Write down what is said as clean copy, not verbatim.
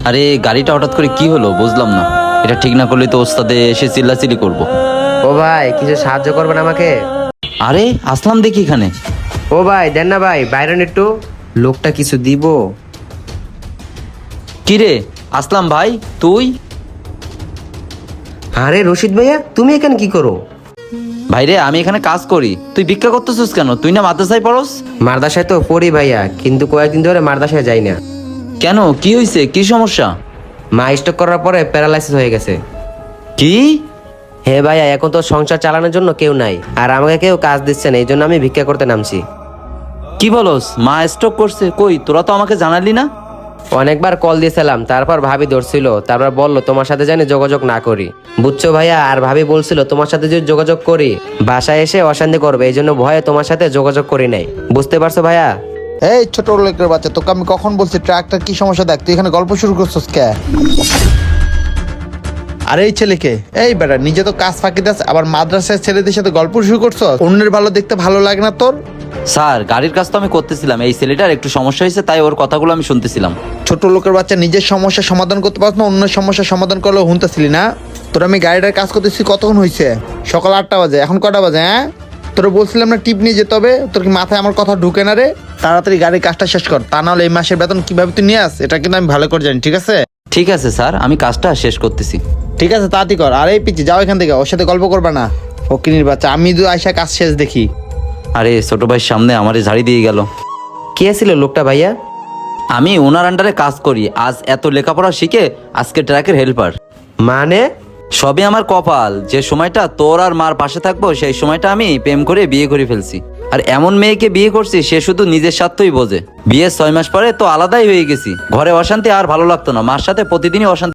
আরে গাড়িটা হঠাৎ করে কি হলো বুঝলাম না। এটা ঠিক না করলে তো ওস্তাদে এসে চিল্লাচিল্লি করবো। ও ভাই, কিছু সাহায্য করবেন আমাকে? আরে আসলাম দেখি এখানে। ও ভাই দেন না ভাই, বাইরেন একটু। লোকটা কিছু দিব। কি রে আসলাম ভাই তুই? আরে রশিদ ভাইয়া, তুমি এখানে কি করো? ভাইরে আমি এখানে কাজ করি, তুই ভিক্ষা করতেছিস কেন? তুই না মাদ্রাসায় পড়স? মারদাসায় তো পড়ি ভাইয়া, কিন্তু কয়েকদিন ধরে মারদাসায় যাই না। কেন কি হয়েছে, কি সমস্যা? মা স্ট্রোক করার পরে প্যারালাইসিস হয়ে গেছে। কি? হে ভাইয়া, এখন তো সংসার চালানোর জন্য কেউ নাই, আর আমাকে কেউ কাজ দিচ্ছে না, এই জন্য আমি ভিক্ষা করতে নামছি। কি বলস, মা স্ট্রোক করছে? কই তোরা তো আমাকে জানালি না। অনেকবার কল দিয়েছিলাম, তারপর ভাবি ধরছিল, তারপর বললো তোমার সাথে জানি যোগাযোগ না করি। বুঝছো ভাইয়া, আর ভাবি বলছিল তোমার সাথে যদি যোগাযোগ করি বাসায় এসে অশান্তি করবে, এই জন্য ভয়ে তোমার সাথে যোগাযোগ করি নাই। বুঝতে পারছো ভাইয়া? এই ছোট লোকের বাচ্চা, তোকে আমি কখন বলছি ট্রাকটার কি সমস্যা দেখ, তুই এখানে গল্প শুরু করছিস কে? আরে এই ছেলেকে, এই বেটা নিজে তো কাজ ফাঁকি দাস, আবার মাদ্রাসার ছেলেদের সাথে গল্প শুরু করছো। অন্যের ভালো দেখতে ভালো লাগে না তোর? স্যার গাড়ির কাজ তো আমি করতেছিলাম, এই ছেলেটার একটু সমস্যা হয়েছে তাই ওর কথাগুলো আমি শুনতেছিলাম। ছোট লোকের বাচ্চা, নিজের সমস্যা সমাধান করতে পারছ না, অন্যের সমস্যা সমাধান করলেও হুনতেছিলি না। তোর আমি গাড়িটার কাজ করতেছি কতক্ষণ হয়েছে? সকাল 8টা বাজে, এখন কটা বাজে? হ্যাঁ, তোর বলছিলাম না টিপ নিয়ে যেতে হবে, তোর কি মাথায় আমার কথা ঢুকে না রে? তাড়াতাড়ি গাড়ির কাজটা শেষ কর, তা নাহলে এই মাসের বেতন কিভাবে তুই নিয়ে আস এটা কিন্তু আমি ভালো করে জানি, ঠিক আছে? ঠিক আছে স্যার, আমি কাজটা শেষ করতেছি। ঠিক আছে তাড়াতাড়ি কর। আর এই পিচ্ছি যাও এখান থেকে, ওর সাথে গল্প করবে না। ফকিনির বাচ্চা, আমি তো আইসা কাজ শেষ দেখি। আরে ছোট ভাইয়ের সামনে আমারে ঝাড়ি দিয়ে গেল। কে ছিল লোকটা ভাইয়া? আমি ওনার আন্ডারে কাজ করি, আজ এত লেখাপড়া শিখে আজকে ট্রাকের হেল্পার। মানে? সবই আমার কপাল, যে সময়টা তোর আর মার পাশে থাকবো সেই সময়টা আমি প্রেম করে বিয়ে করে ফেলছি। আর এমন মেয়েকে বিয়ে করছি সে শুধু নিজের স্বার্থই বোঝে। বিয়ের 6 মাস পরে তো আলাদাই হয়ে গেছি, ঘরে অশান্তি আর ভালো লাগতো না, মার সাথে প্রতিদিনই অশান্তি।